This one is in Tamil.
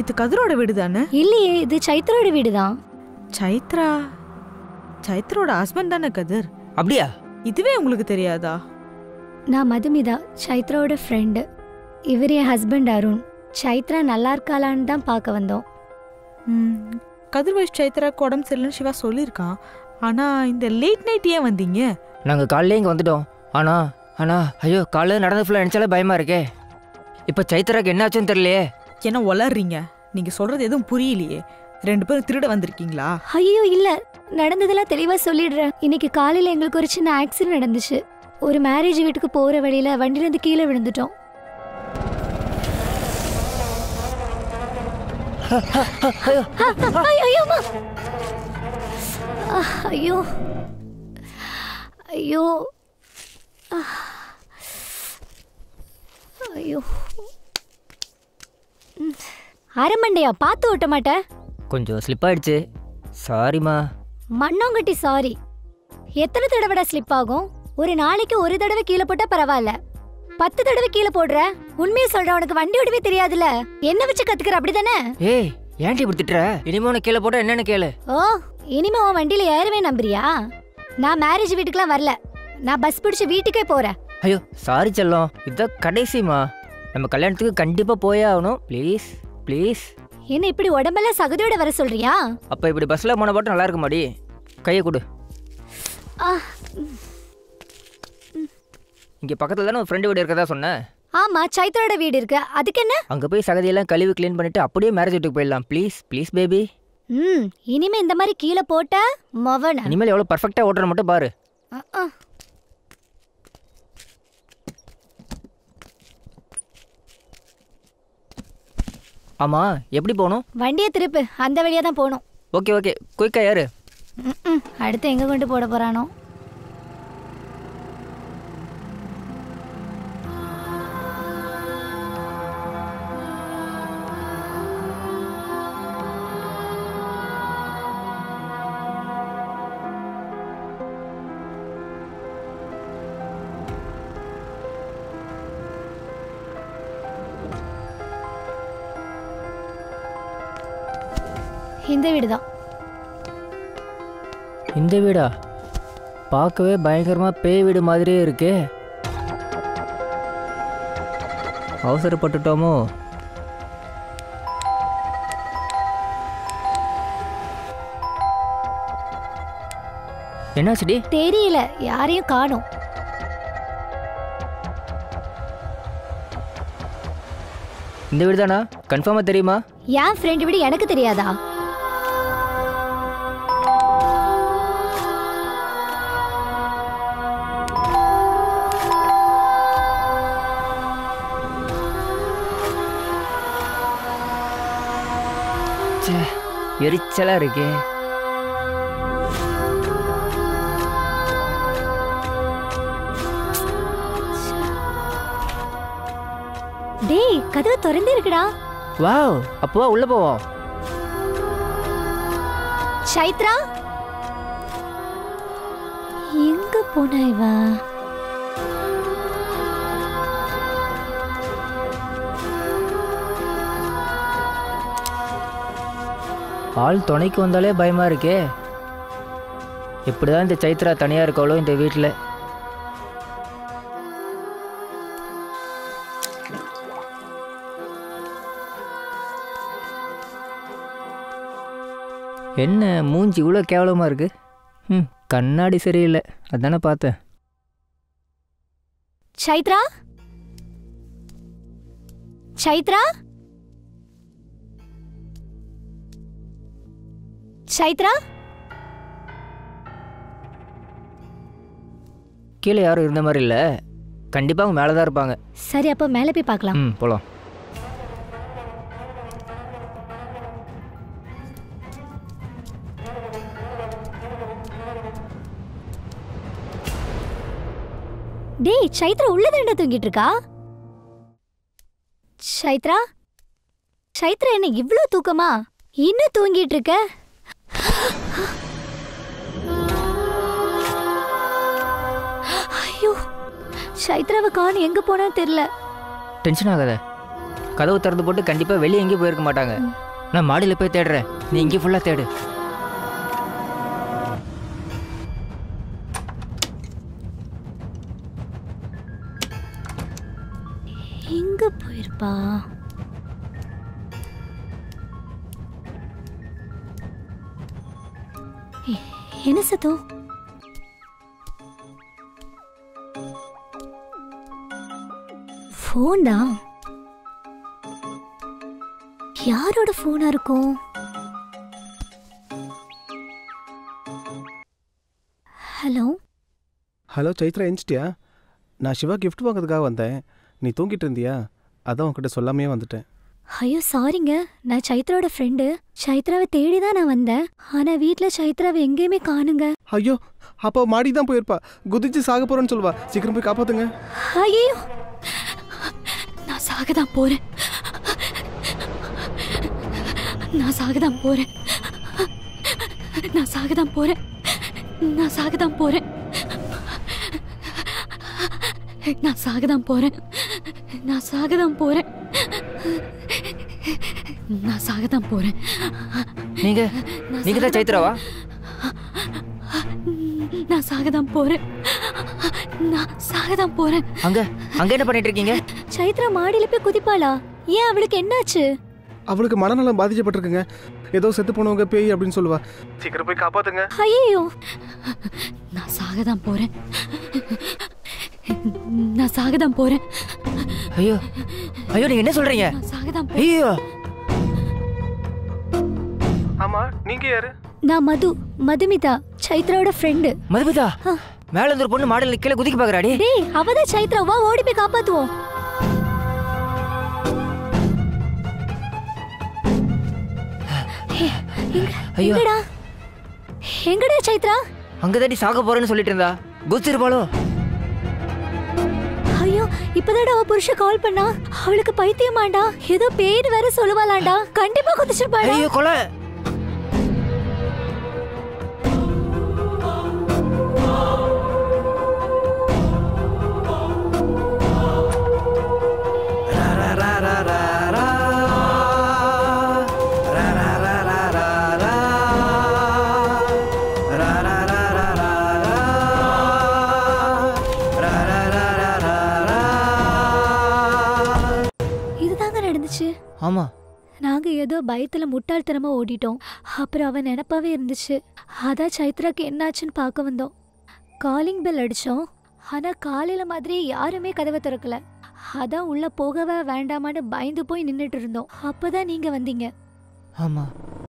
இது கதிரோட வீடு தானே? இல்லையே, இது சைத்ரோட வீடு தான். சைத்ரோட ஹஸ்பண்ட் தானே கதிர்? அப்படியா? இதுவே உங்களுக்கு தெரியாதா? நான் மதுமிதா, சைத்ராவோட ஃப்ரெண்டு. இவர் என் ஹஸ்பண்ட் அருண். சைத்ரா நல்லா இருக்காளான்னு தான் பார்க்க வந்தோம். கதிர் வைஸ் சைத்ராக்கு உடம்பு சரியில்லைன்னு சிவா சொல்லியிருக்கான். ஆனால் இந்த லேட் நைட் ஏன் வந்தீங்க? நாங்கள் காலையிலே இங்கே வந்துட்டோம். ஆனால் ஐயோ, காலையில் நடந்து ஃபுல்லாக நினச்சாலே பயமாக இருக்கே. இப்போ சைத்ராக்கு என்ன ஆச்சுன்னு தெரியலையே. என்ன வளர்றீங்க? நீங்கள் சொல்கிறது எதுவும் புரியலையே. 2 பேரும் திருட வந்திருக்கீங்களா? ஐயோ இல்லை, நடந்ததெல்லாம் தெளிவாக சொல்லிடுறேன். இன்னைக்கு காலையில் எங்களுக்கு ஒரு சின்ன ஆக்சிடென்ட் நடந்துச்சு. ஒரு மேரேஜ் வீட்டுக்கு போகிற வழியில் வண்டியிலேருந்து கீழே விழுந்துட்டோம். ஐயோ ஐயோ ஐயோ, அரமண்டையா, பார்த்து ஓட்ட மாட்டேன். கொஞ்சம் ஸ்லிப் ஆயிடுச்சு, சாரிம்மா. மண்ணாங்கட்டி சாரி. எத்தனை தடவை ஸ்லிப் ஆகும்? ஒரு நாளைக்கு ஒரு தடவை கீழே போட்டா பரவாயில்ல, 10 தடவை கீழே போடுற. உண்மையை சொல்ற, உனக்கு வண்டி ஓடவே தெரியாதுல. என்ன வச்சு கத்துக்கிற, அப்படிதானே? ஏய், ஏன்டி இப்படி திட்டுற? இனிமே உனக்கு கீழே போட்டா என்னன்னு கேளு. ஓ, இனிமே உன் வண்டியில ஏறவே நம்புறியா? நான் மேரேஜ் வீட்டுக்குலாம் வரல, நான் பஸ் பிடிச்சு வீட்டுக்கே போறேன். ஐயோ சாரி செல்லம், இதுதான் கடைசிமா. நம்ம கல்யாணத்துக்கு கண்டிப்பா போயே ஆகணும். Please please. என்ன இப்படி உடம்பெல்லாம் சகதியோட வர சொல்றியா? அப்ப இப்படி பஸ்ல போன பாட்டு நல்லா இருக்க மாடி. கையை கொடு. இங்க பக்கத்துல தானே ஒரு ஃப்ரெண்டு வீடு இருக்கதா சொன்னேன். ஆமா, சைத்ரோட வீடு இருக்கு. அதுக்கு என்ன? அங்க போய் சகதியெல்லாம் கழுவி க்ளீன் பண்ணிட்டு அப்படியே மேரேஜ் வீட்டுக்கு போயிடலாம். Please please baby. இனிமே இந்த மாதிரி கீழே போட்ட மவன. இனிமேல் எவ்வளவு பர்ஃபெக்ட்டா ஓட்டுற மட்டும் பாரு. ஆமா, எப்படி போகணும்? வண்டியை திருப்பு, அந்த வழியா தான் போகணும். ஓகே ஓகே, குயிக்கா ஏறு. அடுத்து எங்க கொண்டு போட போறானோ? இந்த வீடுதான். இந்த வீடா? பார்க்கவே பயங்கரமா பேய் வீடு மாதிரியே இருக்கே. அவசரப்பட்டுட்டோமோ? என்னாச்சுடி? தெரியல, யாரையும் காணோம். இந்த வீடு தானா? கன்ஃபார்மா தெரியுமா? என் ஃப்ரெண்ட் வீடு எனக்கு தெரியாதா? எரிச்சலா இருக்கே. டேய், கதவு திறந்தே இருக்குடா. வாவ், அப்போ உள்ள போவோம். சைத்ரா எங்க போனா இவ? ஆள் துணைக்கு வந்தாலே பயமா இருக்கே. இப்படிதான் இந்த சைத்ரா தனியா இருக்காளோ இந்த வீட்டுல. என்ன மூஞ்சி இவ்வளோ கேவலமா இருக்கு? கண்ணாடி சரியில்லை, அதானே பார்த்தேன். சைத்ரா, சைத்ரா, சைத்ரா. கீழே யாரும் இருந்த மாதிரி இல்லை, கண்டிப்பாக அவங்க மேலே தான் இருப்பாங்க. சரி, அப்போ மேலே போய் பார்க்கலாம். போகலாம். டேய், சைத்ரா உள்ளதாண்டா தூங்கிட்டு இருக்கா. சைத்ரா, சைத்ரா என்ன இவ்ளோ தூக்கமா? இன்னும் தூங்கிட்டு இருக்க? ஐயோ, சைத்ராவை காணோம், எங்க போனா தெரியல. டென்ஷன் ஆகாத, கதவு திறந்து போட்டு கண்டிப்பாக வெளியே எங்கேயும் போயிருக்க மாட்டாங்க. நான் மாடியில் போய் தேடுறேன், நீ இங்கே ஃபுல்லாக தேடு. எங்க போயிருப்பா? என்ன சத்தம்? ஃபோன் தான். யாரோட ஃபோனா இருக்கும்? ஹலோ ஹலோ சைத்ரா, எஞ்சிட்டியா? நான் சிவா கிஃப்ட் வாங்கிறதுக்காக வந்தேன். நீ தூங்கிட்டு இருந்தியா? அதான் உன்கிட்ட சொல்லாமே வந்துட்டேன். ஐயோ சாரிங்க, நான் சைத்ராவோட ஃப்ரெண்டு. சைத்ராவை தேடி தான் நான் வந்தேன். ஆனா வீட்டில் சைத்ராவை எங்கேயுமே காணுங்க. ஐயோ, அப்போ மாடி தான் போயிருப்பா. குதிச்சு சாக போறேன்னு சொல்லுவா. சீக்கிரம் போய் காப்பாத்துங்க. ஐயோ, நான் சாகதான் போறேன். நான் சாகதான் போறேன். நான் சாகதான் போறேன். நான் சாகதான் போறேன். நான் சாகதான் போறேன். நான் சாகதான் போறேன். நான் சாகதான் போறேன். நீங்க தான் சைத்ராவா? நான் சாகதான் போறேன். நான் சாகதான் போறேன். அங்க என்ன பண்ணிட்டு இருக்கீங்க? சைத்ரா மாடியில போய் குதிப்பாளா? ஏன் அவளுக்கு என்னாச்சு? அவளுக்கு மனநலம் பாதிக்கப்பட்டிருக்குங்க. ஏதோ செத்து போனவங்க பேய் அப்படின்னு சொல்லுவா. சீக்கிரம் போய் காப்பாத்துங்க. ஐயோ, நான் சாகதான் போறேன். நான் சாகதான் போறேன். ஐயோ ஐயோ, நீங்க என்ன சொல்றீங்க? நான் சாகதான் போறேன். ஐயோ, ஆமா, நீங்க யாரு? நான் மதுமிதா, சைத்ராவோட ஃப்ரெண்டு. மதுமிதா, மேல இருந்து ஒரு பொண்ணு மாடல் கீழே குதிக்க பாக்குறாடி. டேய், அவதான் சைத்ரா. வா, ஓடி போய் காப்பாத்துவோம். ஐயோ, எங்கடா சைத்ரா? அங்கதாடி சாக போறேன்னு சொல்லிட்டு இருந்தா. குதிச்சிருப்பாளோ? ஐயோ, இப்பதாடா அவ புருஷன் கால் பண்ணா. அவளுக்கு பைத்தியமாண்டா. ஏதோ பேர் வேற சொல்லுவாளாண்டா. கண்டிப்பா குதிச்சிருப்பாளா? ஐயோ, கொலை. ஆமா, நாங்க ஏதோ பயத்துல முட்டாள்தனமா ஓடிட்டோம். அப்புறம் அவன் நினப்பாவே இருந்துச்சு. அதான் சைத்ராக்கு என்னாச்சுன்னு பார்க்க வந்தோம். காலிங் பெல் அடிச்சோம். ஆனா காலையில மாதிரி யாருமே கதவை திறக்கல. அதான் உள்ள போகவே வேண்டாமான்னு பயந்து போய் நின்னுட்டு இருந்தோம். அப்பதான் நீங்க வந்தீங்க. ஆமா.